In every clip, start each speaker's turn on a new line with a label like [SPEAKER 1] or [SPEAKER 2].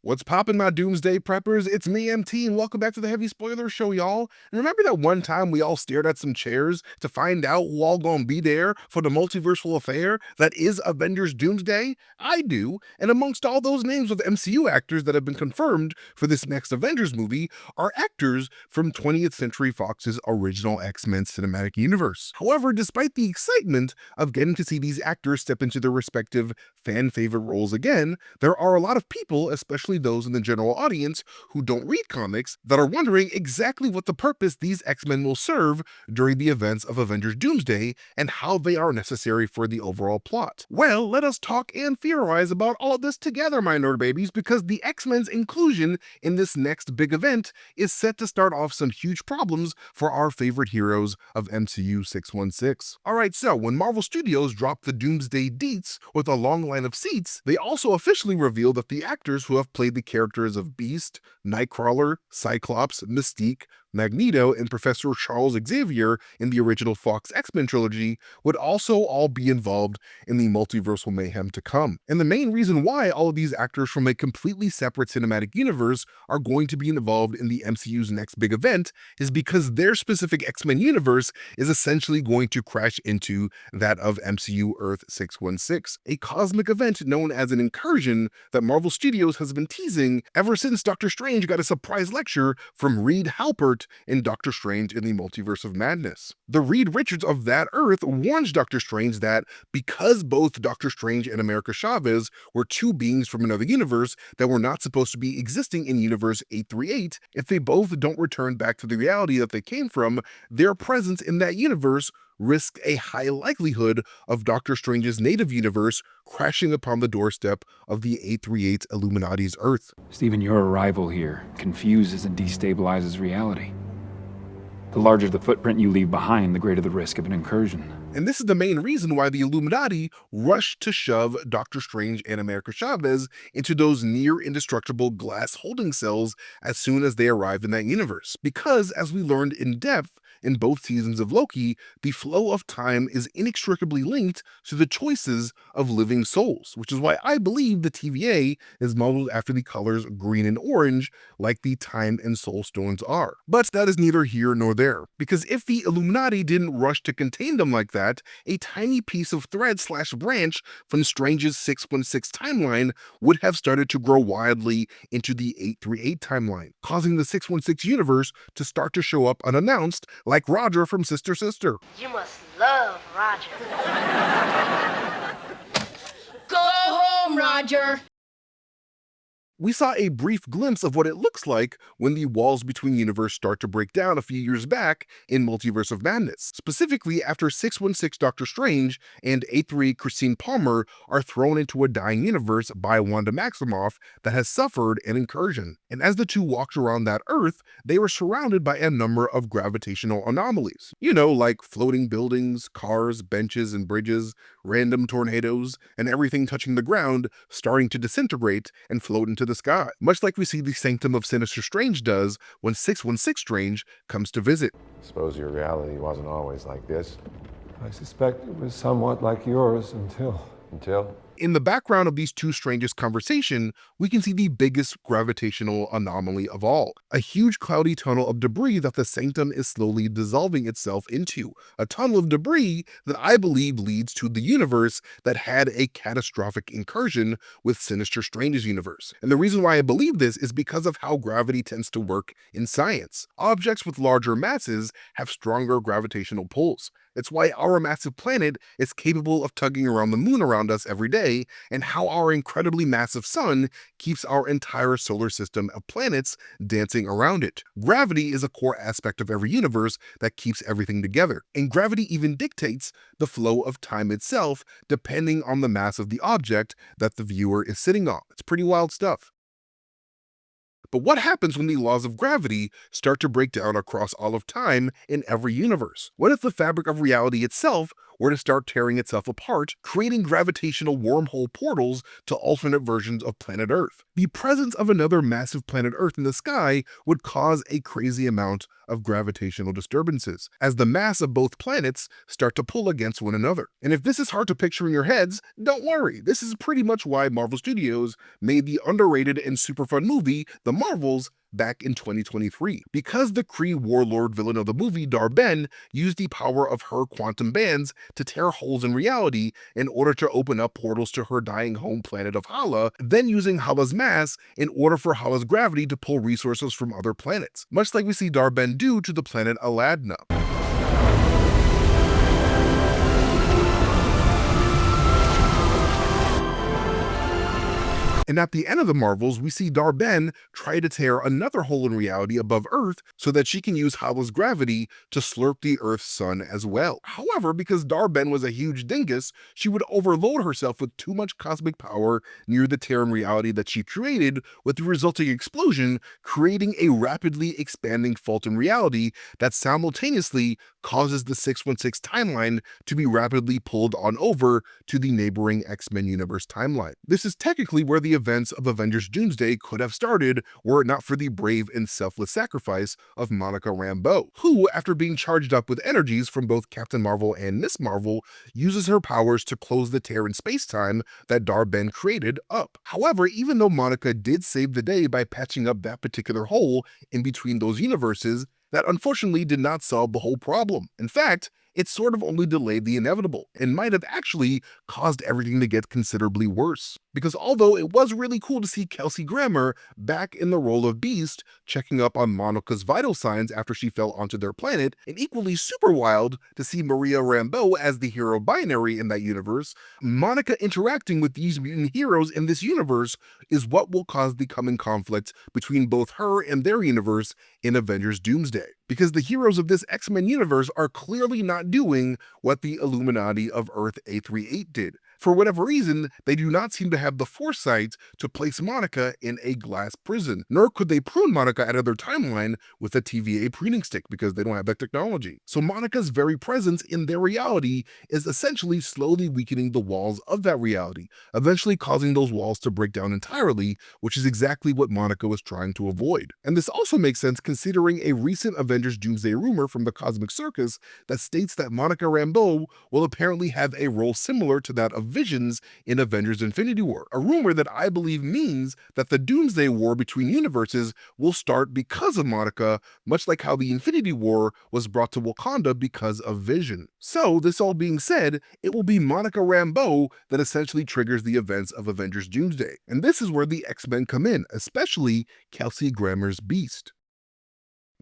[SPEAKER 1] What's poppin', my Doomsday Preppers? It's me, MT, and welcome back to the Heavy Spoiler Show, y'all. And remember that one time we all stared at some chairs to find out who all gonna be there for the multiversal affair that is Avengers Doomsday? I do, and amongst all those names of MCU actors that have been confirmed for this next Avengers movie are actors from 20th Century Fox's original X-Men cinematic universe. However, despite the excitement of getting to see these actors step into their respective fan-favorite roles again, there are a lot of people, especially those in the general audience who don't read comics, that are wondering exactly what the purpose these X-Men will serve during the events of Avengers Doomsday and how they are necessary for the overall plot. Well, let us talk and theorize about all of this together, my nerd babies, because the X-Men's inclusion in this next big event is set to start off some huge problems for our favorite heroes of MCU 616. Alright, so when Marvel Studios dropped the Doomsday deets with a long line of seats, they also officially revealed that the actors who have played the characters of Beast, Nightcrawler, Cyclops, Mystique, Magneto, and Professor Charles Xavier in the original Fox X-Men trilogy would also all be involved in the multiversal mayhem to come. And the main reason why all of these actors from a completely separate cinematic universe are going to be involved in the MCU's next big event is because their specific X-Men universe is essentially going to crash into that of MCU Earth 616, a cosmic event known as an incursion that Marvel Studios has been teasing ever since Doctor Strange got a surprise lecture from Reed Halpert in Doctor Strange in the Multiverse of Madness. The Reed Richards of that Earth warns Doctor Strange that because both Doctor Strange and America Chavez were two beings from another universe that were not supposed to be existing in Universe 838, if they both don't return back to the reality that they came from, their presence in that universe risk a high likelihood of Doctor Strange's native universe crashing upon the doorstep of the 838 Illuminati's Earth.
[SPEAKER 2] Stephen, your arrival here confuses and destabilizes reality. The larger the footprint you leave behind, the greater the risk of an incursion.
[SPEAKER 1] And this is the main reason why the Illuminati rushed to shove Doctor Strange and America Chavez into those near indestructible glass holding cells as soon as they arrived in that universe. Because, as we learned in depth in both seasons of Loki, the flow of time is inextricably linked to the choices of living souls, which is why I believe the TVA is modeled after the colors green and orange, like the time and soul stones are. But that is neither here nor there, because if the Illuminati didn't rush to contain them like that, a tiny piece of thread/branch from Strange's 616 timeline would have started to grow wildly into the 838 timeline, causing the 616 universe to start to show up unannounced, like Roger from Sister Sister.
[SPEAKER 3] You must love Roger. Go home, Roger.
[SPEAKER 1] We saw a brief glimpse of what it looks like when the walls between universes start to break down a few years back in Multiverse of Madness, specifically after 616 Doctor Strange and 838 Christine Palmer are thrown into a dying universe by Wanda Maximoff that has suffered an incursion. And as the two walked around that Earth, they were surrounded by a number of gravitational anomalies. You know, like floating buildings, cars, benches, and bridges, random tornadoes, and everything touching the ground starting to disintegrate and float into the sky, much like we see the Sanctum of Sinister Strange does when 616 Strange comes to visit.
[SPEAKER 4] Suppose your reality wasn't always like this.
[SPEAKER 5] I suspect it was somewhat like yours until...
[SPEAKER 4] Until?
[SPEAKER 1] In the background of these two strangers' conversation, we can see the biggest gravitational anomaly of all, a huge cloudy tunnel of debris that the Sanctum is slowly dissolving itself into, a tunnel of debris that I believe leads to the universe that had a catastrophic incursion with Sinister Strange's universe. And the reason why I believe this is because of how gravity tends to work in science. Objects with larger masses have stronger gravitational pulls. It's why our massive planet is capable of tugging around the moon around us every day, and how our incredibly massive sun keeps our entire solar system of planets dancing around it. Gravity is a core aspect of every universe that keeps everything together, and gravity even dictates the flow of time itself depending on the mass of the object that the viewer is sitting on. It's pretty wild stuff. But what happens when the laws of gravity start to break down across all of time in every universe? What if the fabric of reality itself were to start tearing itself apart, creating gravitational wormhole portals to alternate versions of planet Earth. The presence of another massive planet Earth in the sky would cause a crazy amount of gravitational disturbances, as the mass of both planets start to pull against one another. And if this is hard to picture in your heads, don't worry, this is pretty much why Marvel Studios made the underrated and super fun movie, The Marvels, back in 2023. Because the Kree warlord villain of the movie, Dar-Ben, used the power of her quantum bands to tear holes in reality in order to open up portals to her dying home planet of Hala, then using Hala's mass in order for Hala's gravity to pull resources from other planets, much like we see Dar-Ben do to the planet Aladna. And at the end of the Marvels, we see Dar-Ben try to tear another hole in reality above Earth so that she can use Hala's gravity to slurp the Earth's sun as well. However, because Dar-Ben was a huge dingus, she would overload herself with too much cosmic power near the tear in reality that she created, with the resulting explosion creating a rapidly expanding fault in reality that simultaneously causes the 616 timeline to be rapidly pulled on over to the neighboring X-Men universe timeline. This is technically where the events of Avengers Doomsday could have started were it not for the brave and selfless sacrifice of Monica Rambeau, who, after being charged up with energies from both Captain Marvel and Miss Marvel, uses her powers to close the tear in space-time that Dar-Ben created up. However, even though Monica did save the day by patching up that particular hole in between those universes, that unfortunately did not solve the whole problem. In fact, it sort of only delayed the inevitable and might have actually caused everything to get considerably worse. Because although it was really cool to see Kelsey Grammer back in the role of Beast, checking up on Monica's vital signs after she fell onto their planet, and equally super wild to see Maria Rambeau as the hero binary in that universe, Monica interacting with these mutant heroes in this universe is what will cause the coming conflict between both her and their universe in Avengers Doomsday. Because the heroes of this X-Men universe are clearly not doing what the Illuminati of Earth A38 did. For whatever reason, they do not seem to have the foresight to place Monica in a glass prison, nor could they prune Monica out of their timeline with a TVA pruning stick because they don't have that technology. So Monica's very presence in their reality is essentially slowly weakening the walls of that reality, eventually causing those walls to break down entirely, which is exactly what Monica was trying to avoid. And this also makes sense considering a recent Avengers Doomsday rumor from the Cosmic Circus that states that Monica Rambeau will apparently have a role similar to that of Visions in Avengers Infinity War, a rumor that I believe means that the Doomsday War between universes will start because of Monica, much like how the Infinity War was brought to Wakanda because of Vision. So, this all being said, it will be Monica Rambeau that essentially triggers the events of Avengers Doomsday. And this is where the X-Men come in, especially Kelsey Grammer's Beast.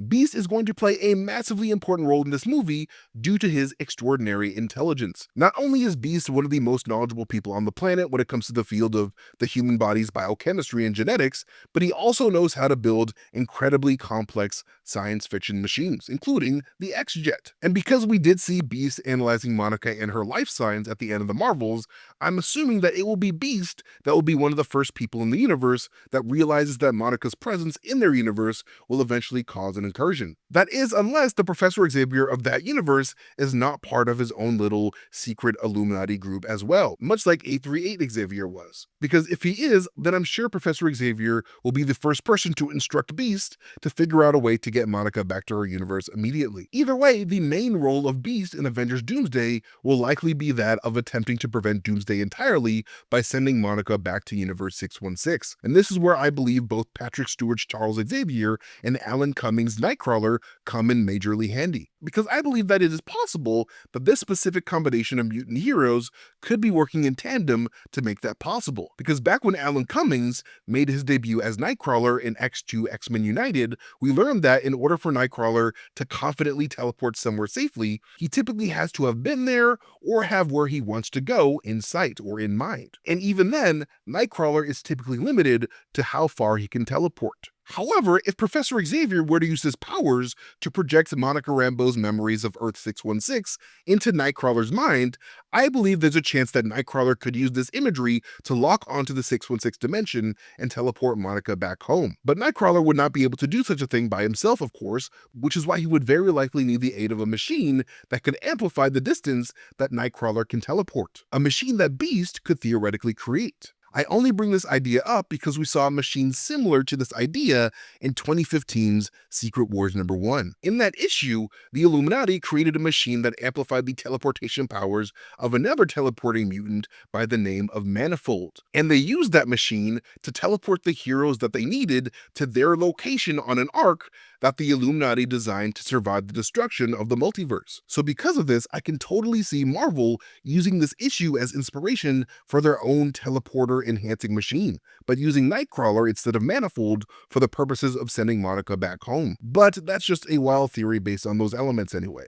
[SPEAKER 1] Beast is going to play a massively important role in this movie due to his extraordinary intelligence. Not only is Beast one of the most knowledgeable people on the planet when it comes to the field of the human body's biochemistry and genetics, but he also knows how to build incredibly complex science fiction machines, including the X-Jet. And because we did see Beast analyzing Monica and her life signs at the end of the Marvels, I'm assuming that it will be Beast that will be one of the first people in the universe that realizes that Monica's presence in their universe will eventually cause an incursion. That is, unless the Professor Xavier of that universe is not part of his own little secret Illuminati group as well, much like A38 Xavier was. Because if he is, then I'm sure Professor Xavier will be the first person to instruct Beast to figure out a way to get Monica back to her universe immediately. Either way, the main role of Beast in Avengers Doomsday will likely be that of attempting to prevent Doomsday entirely by sending Monica back to Universe 616. And this is where I believe both Patrick Stewart's Charles Xavier and Alan Cummings' Nightcrawler come in majorly handy. Because I believe that it is possible that this specific combination of mutant heroes could be working in tandem to make that possible. Because back when Alan Cummings made his debut as Nightcrawler in X2 X-Men United, we learned that in order for Nightcrawler to confidently teleport somewhere safely, he typically has to have been there or have where he wants to go in sight or in mind. And even then, Nightcrawler is typically limited to how far he can teleport. However, if Professor Xavier were to use his powers to project Monica Rambeau's those memories of Earth-616 into Nightcrawler's mind, I believe there's a chance that Nightcrawler could use this imagery to lock onto the 616 dimension and teleport Monica back home. But Nightcrawler would not be able to do such a thing by himself, of course, which is why he would very likely need the aid of a machine that could amplify the distance that Nightcrawler can teleport. A machine that Beast could theoretically create. I only bring this idea up because we saw a machine similar to this idea in 2015's Secret Wars #1. In that issue, the Illuminati created a machine that amplified the teleportation powers of another teleporting mutant by the name of Manifold, and they used that machine to teleport the heroes that they needed to their location on an arc that the Illuminati designed to survive the destruction of the multiverse. So because of this, I can totally see Marvel using this issue as inspiration for their own teleporter enhancing machine, but using Nightcrawler instead of Manifold for the purposes of sending Monica back home. But that's just a wild theory based on those elements anyway.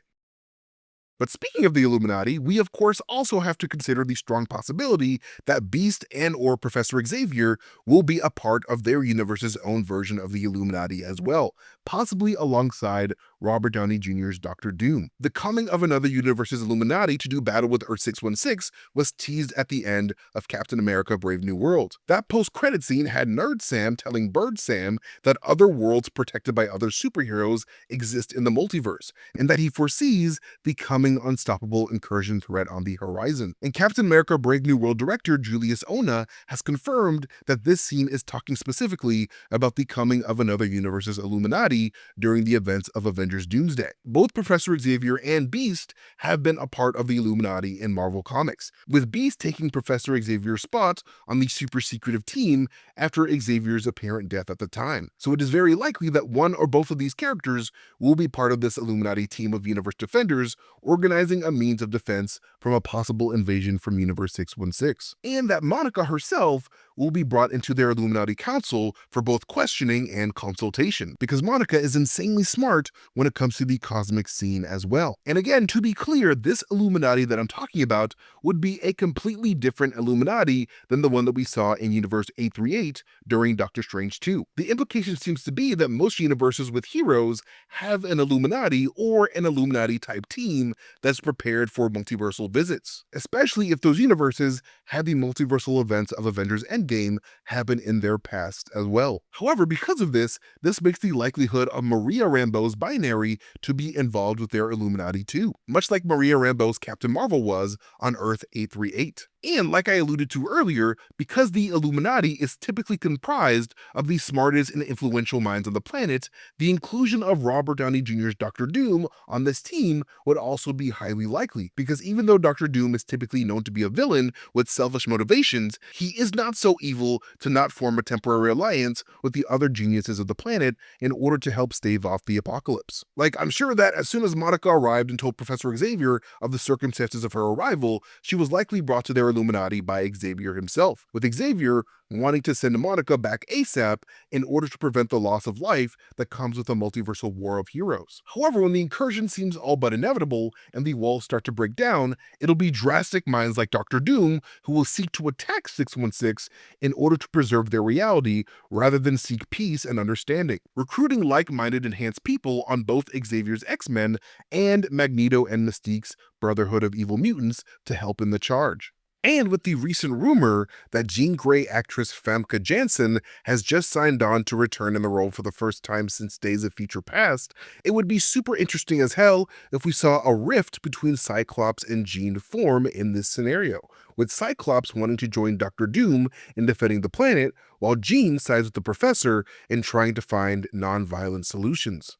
[SPEAKER 1] But speaking of the Illuminati, we of course also have to consider the strong possibility that Beast and or Professor Xavier will be a part of their universe's own version of the Illuminati as well, possibly alongside Robert Downey Jr.'s Doctor Doom. The coming of another universe's Illuminati to do battle with Earth-616 was teased at the end of Captain America: Brave New World. That post-credit scene had Nerd Sam telling Bird Sam that other worlds protected by other superheroes exist in the multiverse, and that he foresees the coming unstoppable incursion threat on the horizon. And Captain America: Brave New World director Julius Ona has confirmed that this scene is talking specifically about the coming of another universe's Illuminati during the events of Avengers Doomsday. Both Professor Xavier and Beast have been a part of the Illuminati in Marvel Comics, with Beast taking Professor Xavier's spot on the super secretive team after Xavier's apparent death at the time. So it is very likely that one or both of these characters will be part of this Illuminati team of universe defenders organizing a means of defense from a possible invasion from Universe 616, and that Monica herself will be brought into their Illuminati council for both questioning and consultation, because Monica is insanely smart when it comes to the cosmic scene as well. And again, to be clear, this Illuminati that I'm talking about would be a completely different Illuminati than the one that we saw in Universe 838 during Doctor Strange 2. The implication seems to be that most universes with heroes have an Illuminati or an Illuminati type team that's prepared for multiversal visits, especially if those universes had the multiversal events of Avengers Endgame happen in their past as well. However, because of this makes the likelihood of Maria Rambeau's binary to be involved with their Illuminati too, much like Maria Rambeau's Captain Marvel was on Earth 838. And like I alluded to earlier, because the Illuminati is typically comprised of the smartest and influential minds on the planet, the inclusion of Robert Downey Jr.'s Doctor Doom on this team would also be highly likely, because even though Doctor Doom is typically known to be a villain with selfish motivations, he is not so evil to not form a temporary alliance with the other geniuses of the planet in order to help stave off the apocalypse. Like, I'm sure that as soon as Monica arrived and told Professor Xavier of the circumstances of her arrival, she was likely brought to their Illuminati by Xavier himself, with Xavier wanting to send Monica back ASAP in order to prevent the loss of life that comes with a multiversal war of heroes. However, when the incursion seems all but inevitable and the walls start to break down, it'll be drastic minds like Doctor Doom who will seek to attack 616 in order to preserve their reality rather than seek peace and understanding, recruiting like-minded enhanced people on both Xavier's X-Men and Magneto and Mystique's Brotherhood of Evil Mutants to help in the charge. And with the recent rumor that Jean Grey actress Famke Janssen has just signed on to return in the role for the first time since Days of Future Past, it would be super interesting as hell if we saw a rift between Cyclops and Jean form in this scenario, with Cyclops wanting to join Doctor Doom in defending the planet, while Jean sides with the Professor in trying to find non-violent solutions.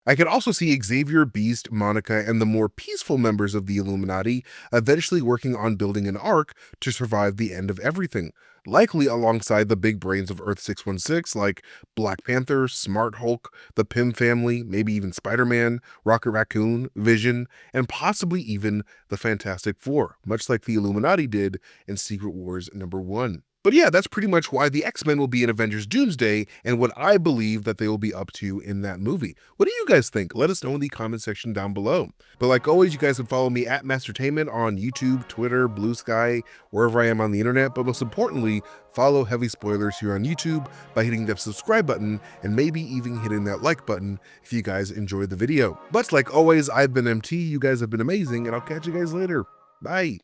[SPEAKER 1] I could also see Xavier, Beast, Monica, and the more peaceful members of the Illuminati eventually working on building an arc to survive the end of everything, likely alongside the big brains of Earth-616 like Black Panther, Smart Hulk, the Pym family, maybe even Spider-Man, Rocket Raccoon, Vision, and possibly even the Fantastic Four, much like the Illuminati did in Secret Wars #1. But yeah, that's pretty much why the X-Men will be in Avengers Doomsday and what I believe that they will be up to in that movie. What do you guys think? Let us know in the comment section down below. But like always, you guys can follow me at Mastertainment on YouTube, Twitter, Blue Sky, wherever I am on the internet. But most importantly, follow Heavy Spoilers here on YouTube by hitting that subscribe button and maybe even hitting that like button if you guys enjoyed the video. But like always, I've been MT, you guys have been amazing, and I'll catch you guys later. Bye.